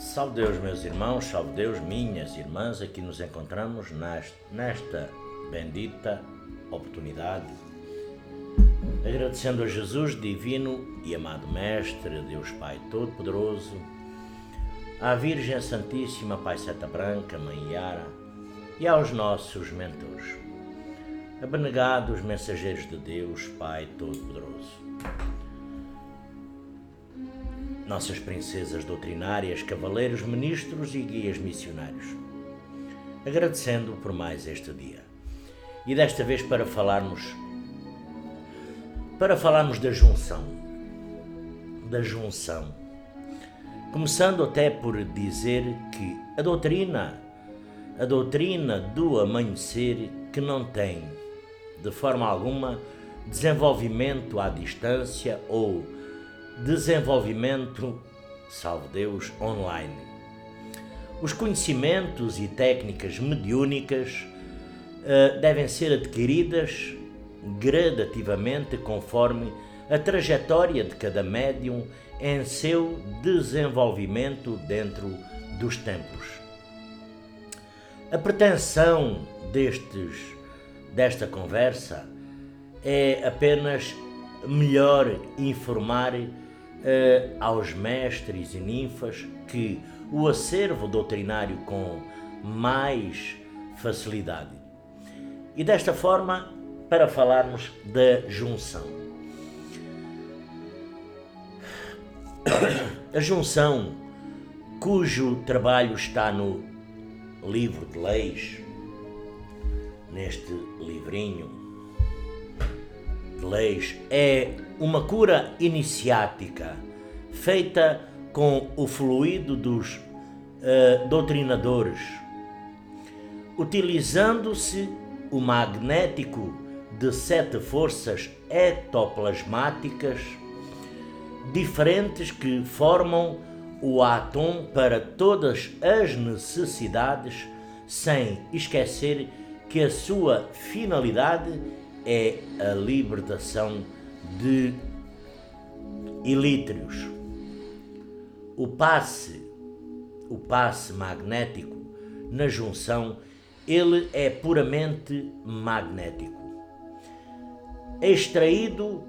Salve Deus, meus irmãos, salve Deus, minhas irmãs, aqui nos encontramos nesta bendita oportunidade, agradecendo a Jesus, divino e amado Mestre, Deus Pai Todo-Poderoso, à Virgem Santíssima, Pai Seta Branca, Mãe Yara, e aos nossos mentores, abnegados mensageiros de Deus, Pai Todo-Poderoso. Nossas princesas doutrinárias, cavaleiros, ministros e guias missionários, agradecendo por mais este dia. E desta vez para falarmos da junção. Começando até por dizer que a doutrina do amanhecer que não tem, de forma alguma, desenvolvimento à distância ou desenvolvimento, salve Deus, online. Os conhecimentos e técnicas mediúnicas devem ser adquiridas gradativamente conforme a trajetória de cada médium em seu desenvolvimento dentro dos tempos. A pretensão desta conversa é apenas melhor informar aos mestres e ninfas que o acervo doutrinário com mais facilidade. E desta forma, para falarmos da junção. A junção, cujo trabalho está no livro de leis, neste livrinho de leis, é uma cura iniciática feita com o fluido dos doutrinadores, utilizando-se o magnético de 7 forças ectoplasmáticas diferentes que formam o átomo para todas as necessidades, sem esquecer que a sua finalidade é a libertação de ilítrios. O passe magnético na junção, ele é puramente magnético. É extraído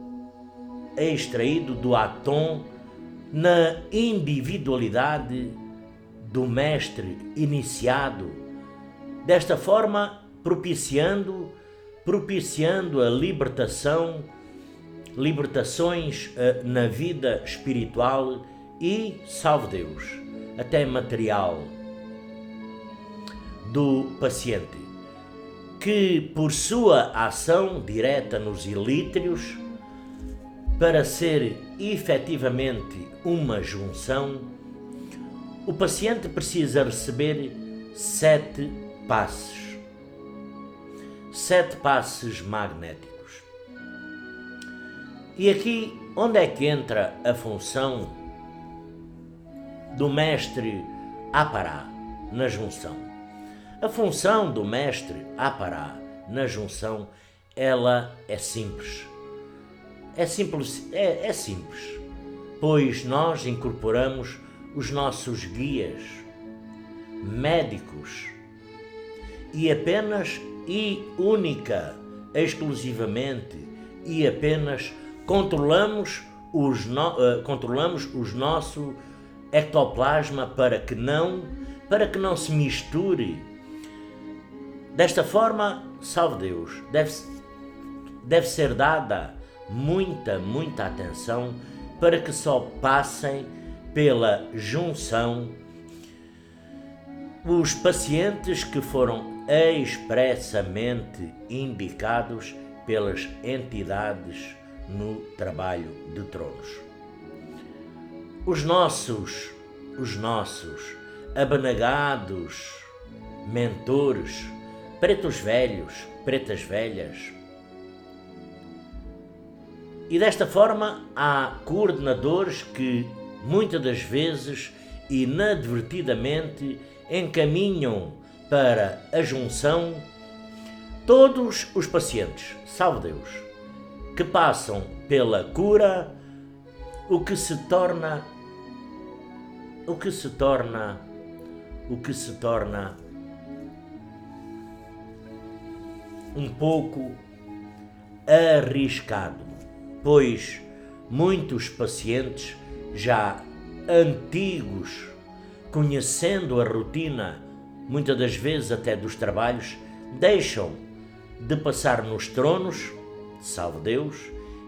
do átomo na individualidade do mestre iniciado, desta forma propiciando a libertações na vida espiritual e, salve Deus, até material do paciente, que por sua ação direta nos ilítrios, para ser efetivamente uma junção, o paciente precisa receber 7 passes magnéticos. E aqui, onde é que entra a função do mestre Apará na junção? A função do mestre Apará na junção, ela é simples. É simples, pois nós incorporamos os nossos guias médicos e exclusivamente controlamos os nosso ectoplasma para que não se misture. Desta forma, salve Deus, deve ser dada muita atenção para que só passem pela junção os pacientes que foram expressamente indicados pelas entidades no trabalho de tronos. Os nossos abnegados mentores, pretos velhos, pretas velhas. E desta forma há coordenadores que muitas das vezes inadvertidamente encaminham para a junção todos os pacientes, salve Deus, que passam pela cura, o que se torna o que se torna um pouco arriscado, pois muitos pacientes já antigos, conhecendo a rotina, muitas das vezes até dos trabalhos, deixam de passar nos tronos, salve Deus,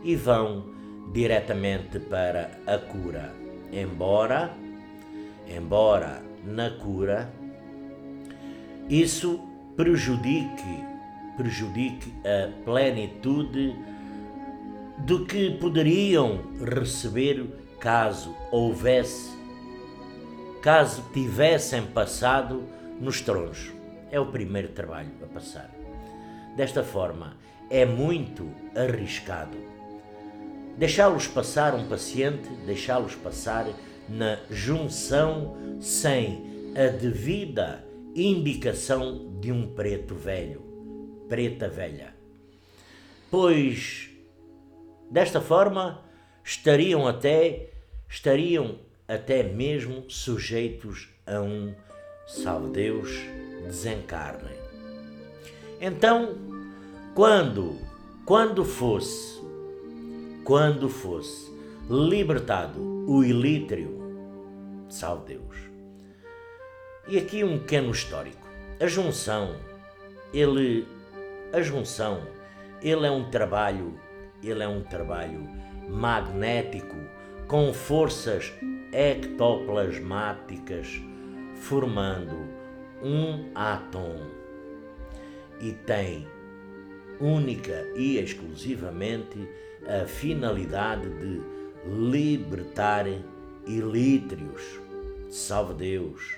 e vão diretamente para a cura. Embora na cura isso prejudique a plenitude do que poderiam receber caso tivessem passado nos tronos. É o primeiro trabalho a passar. Desta forma, é muito arriscado deixá-los passar um paciente, deixá-los passar na junção sem a devida indicação de um preto velho, preta velha. Pois, desta forma, estariam até mesmo sujeitos a um, salve Deus, desencarne. Então, quando fosse libertado o ilítrio, salve Deus. E aqui um pequeno histórico. A junção, ele é um trabalho magnético com forças ectoplasmáticas formando um átomo e tem única e exclusivamente a finalidade de libertar ilítrios, salve Deus.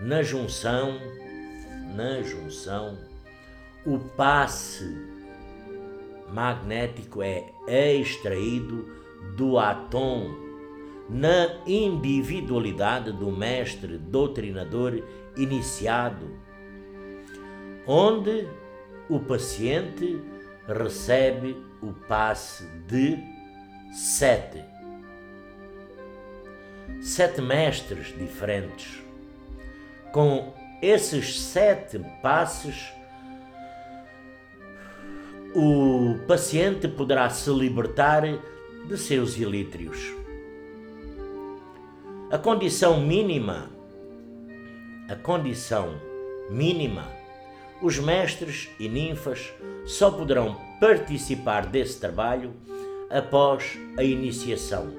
Na junção, o passe magnético é extraído do átomo na individualidade do mestre doutrinador iniciado, onde o paciente recebe o passe de 7 mestres diferentes. Com esses 7 passes, o paciente poderá se libertar de seus ilítrios. A condição mínima, os mestres e ninfas só poderão participar desse trabalho após a iniciação.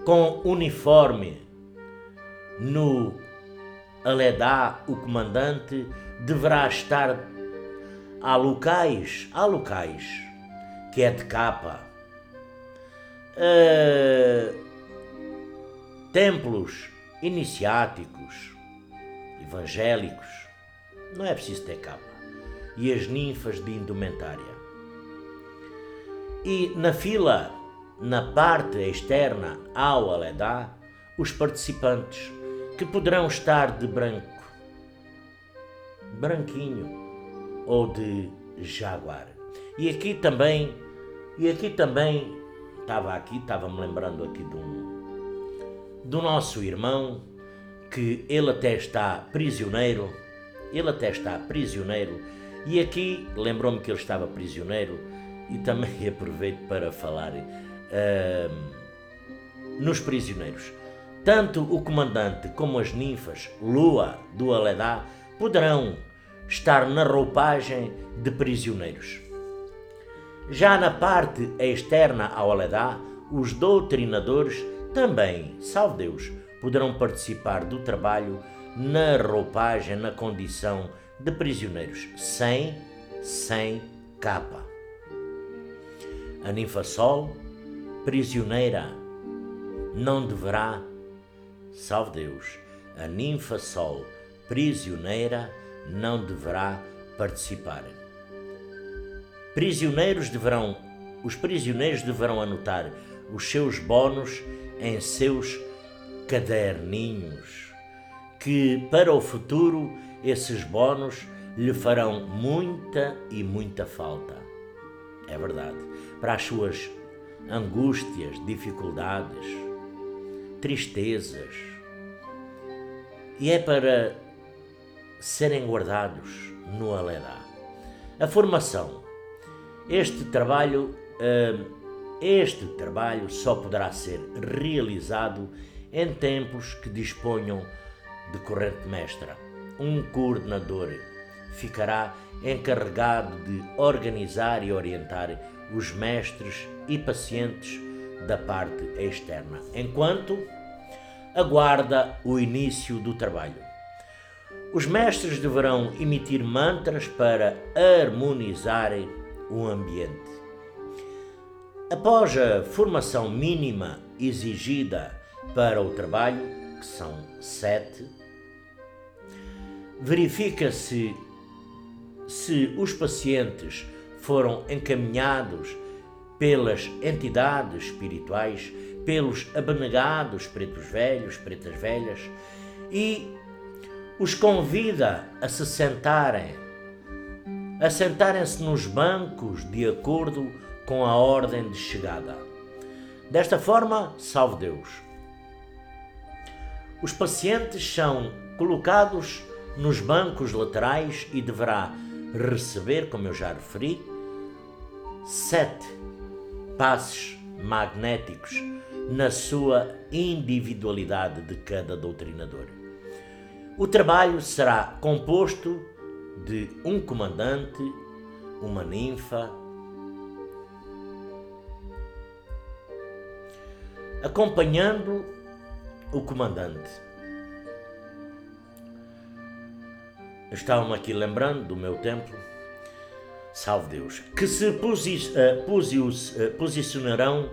Com uniforme no Aledá, o comandante deverá estar a locais que é de capa, templos iniciáticos, evangélicos, não é preciso ter capa, e as ninfas de indumentária. E na fila, na parte externa ao Aledá, os participantes, que poderão estar de branquinho ou de jaguar. E aqui também estava-me lembrando aqui do nosso irmão, que ele até está prisioneiro, e aqui lembrou-me que ele estava prisioneiro, e também aproveito para falar nos prisioneiros. Tanto o comandante como as ninfas Lua do Aledá poderão estar na roupagem de prisioneiros. Já na parte externa ao Aledá, os doutrinadores também, salve Deus, poderão participar do trabalho na roupagem, na condição de prisioneiros, sem capa. A ninfa Sol, prisioneira, não deverá, salve Deus, a ninfa Sol, prisioneira, não deverá participar. Os prisioneiros deverão anotar os seus bónus em seus caderninhos, que para o futuro esses bónus lhe farão muita falta. É verdade, para as suas angústias, dificuldades, tristezas e é para serem guardados no Aledá. A formação. Este trabalho só poderá ser realizado em templos que disponham de corrente mestra. Um coordenador ficará encarregado de organizar e orientar os mestres e pacientes da parte externa, enquanto aguarda o início do trabalho. Os mestres deverão emitir mantras para harmonizar o ambiente. Após a formação mínima exigida para o trabalho, que são 7, verifica-se se os pacientes foram encaminhados pelas entidades espirituais, pelos abnegados pretos velhos, pretas velhas, e os convida a se sentarem-se nos bancos de acordo com a ordem de chegada. Desta forma, salve Deus, os pacientes são colocados nos bancos laterais e deverá receber, como eu já referi, 7 passes magnéticos na sua individualidade de cada doutrinador. O trabalho será composto de um comandante, uma ninfa, acompanhando o comandante. Estava-me aqui lembrando do meu templo, salve Deus, que se posicionarão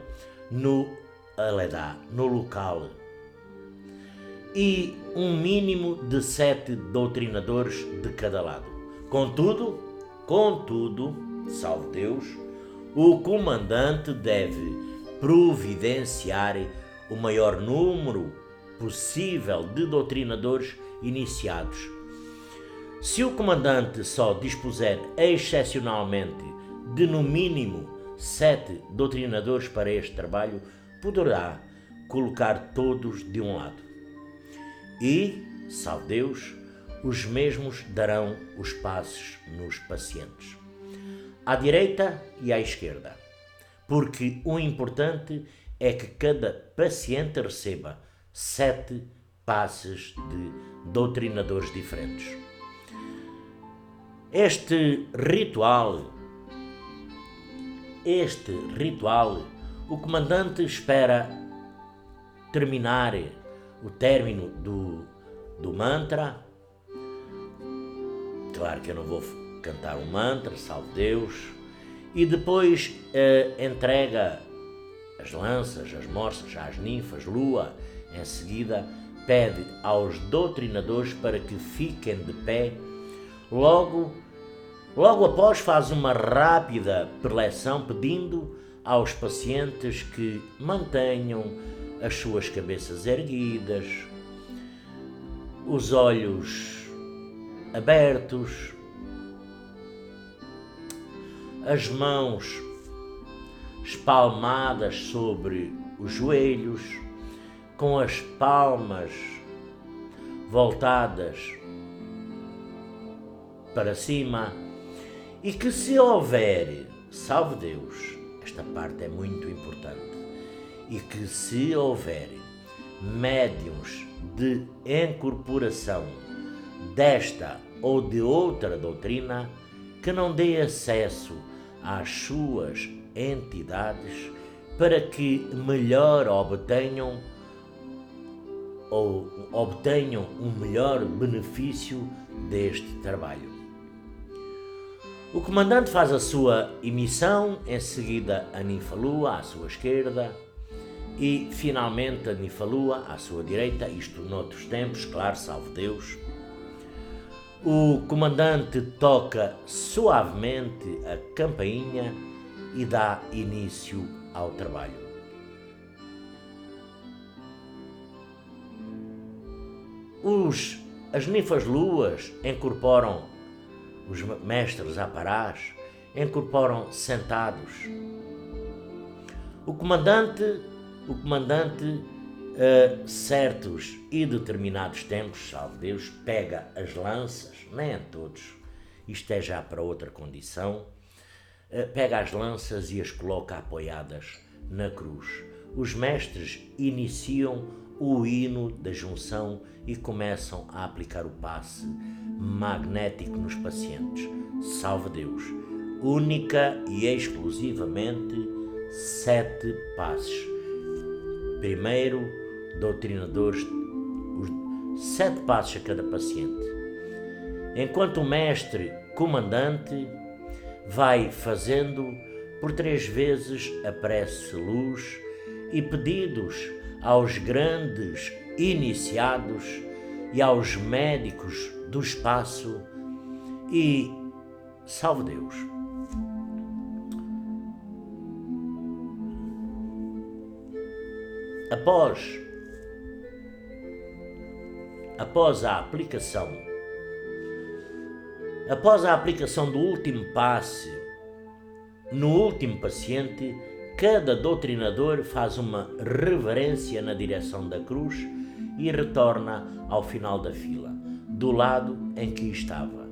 no Aledá, no local, e um mínimo de 7 doutrinadores de cada lado. Contudo, salve Deus, o comandante deve providenciar o maior número possível de doutrinadores iniciados. Se o comandante só dispuser excepcionalmente de no mínimo 7 doutrinadores para este trabalho, poderá colocar todos de um lado. E, salve Deus, os mesmos darão os passos nos pacientes, à direita e à esquerda, porque o importante é que cada paciente receba 7 passes de doutrinadores diferentes. Este ritual, o comandante espera terminar o término do mantra. Claro que eu não vou cantar um mantra, salve Deus, e depois entrega as lanças, as morças, às ninfas, lua. Em seguida pede aos doutrinadores para que fiquem de pé. Logo após faz uma rápida preleção pedindo aos pacientes que mantenham as suas cabeças erguidas, os olhos abertos, as mãos espalmadas sobre os joelhos, com as palmas voltadas para cima, e que se houver, salve Deus, esta parte é muito importante, e que se houver médiuns de incorporação desta ou de outra doutrina, que não dê acesso às suas entidades para que melhor obtenham um melhor benefício deste trabalho. O comandante faz a sua emissão, em seguida a ninfa-lua à sua esquerda e finalmente a ninfa-lua à sua direita, isto noutros tempos, claro, salve Deus. O comandante toca suavemente a campainha e dá início ao trabalho. As ninfas-luas incorporam os mestres aparás, incorporam sentados. O comandante certos e determinados tempos, salve Deus, pega as lanças, nem a todos, isto é já para outra condição, pega as lanças e as coloca apoiadas na cruz. Os mestres iniciam o hino da junção e começam a aplicar o passe magnético nos pacientes. Salve Deus! Única e exclusivamente 7 passes. Primeiro, doutrinadores, os 7 passos a cada paciente. Enquanto o mestre comandante vai fazendo por 3 vezes a prece luz e pedidos aos grandes iniciados e aos médicos do espaço e salve Deus. Após a aplicação do último passe no último paciente, cada doutrinador faz uma reverência na direção da cruz e retorna ao final da fila, do lado em que estava.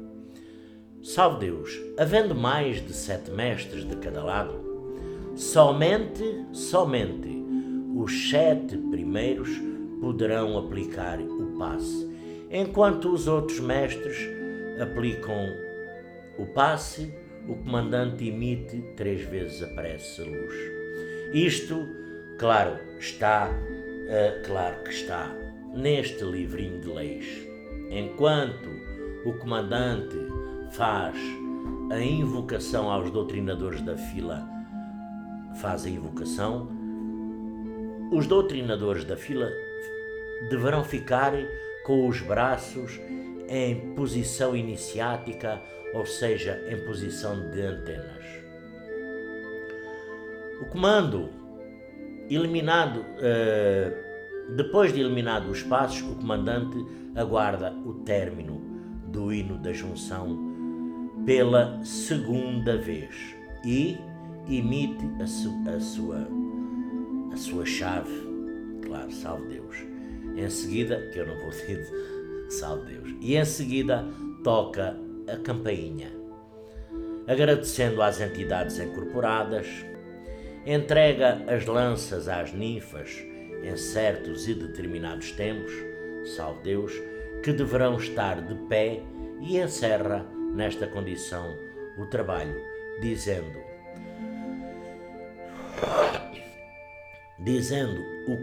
Salve Deus, havendo mais de 7 mestres de cada lado, somente os 7 primeiros poderão aplicar o passe, enquanto os outros mestres aplicam o passe, o comandante emite 3 vezes a prece luz. Isto, claro que está neste livrinho de leis. Enquanto o comandante faz a invocação aos doutrinadores da fila, faz a invocação, os doutrinadores da fila deverão ficar com os braços em posição iniciática, ou seja, em posição de antenas. O comando, depois de eliminado os passos, o comandante aguarda o término do hino da junção pela segunda vez e emite a sua chave, claro, salve Deus. Em seguida, que eu não vou dizer salve Deus, e em seguida toca a campainha, agradecendo às entidades incorporadas, entrega as lanças às ninfas em certos e determinados tempos, salve Deus, que deverão estar de pé, e encerra nesta condição o trabalho, dizendo o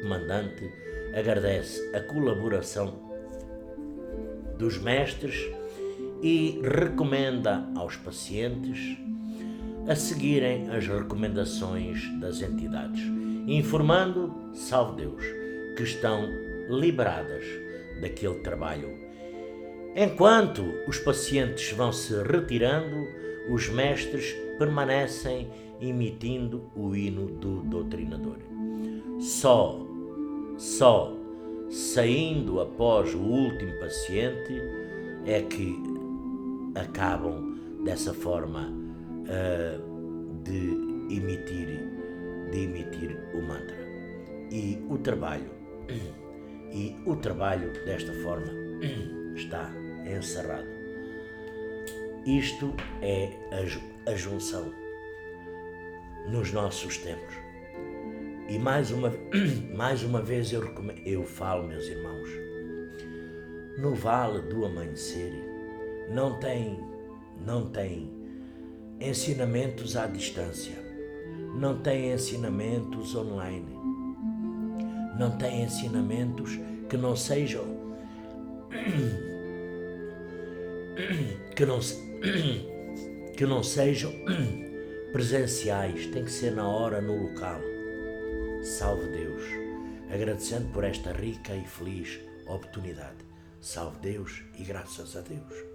comandante agradece a colaboração dos mestres e recomenda aos pacientes a seguirem as recomendações das entidades, informando, salve Deus, que estão liberadas daquele trabalho. Enquanto os pacientes vão se retirando, os mestres permanecem emitindo o hino do doutrinador. Só saindo após o último paciente é que acabam dessa forma de emitir o mantra. E o trabalho desta forma está encerrado. Isto é a junção nos nossos tempos. E mais uma vez eu falo, meus irmãos, no Vale do Amanhecer não tem ensinamentos à distância, não tem ensinamentos online, não tem ensinamentos que não sejam presenciais, tem que ser na hora, no local. Salve Deus, agradecendo por esta rica e feliz oportunidade. Salve Deus e graças a Deus.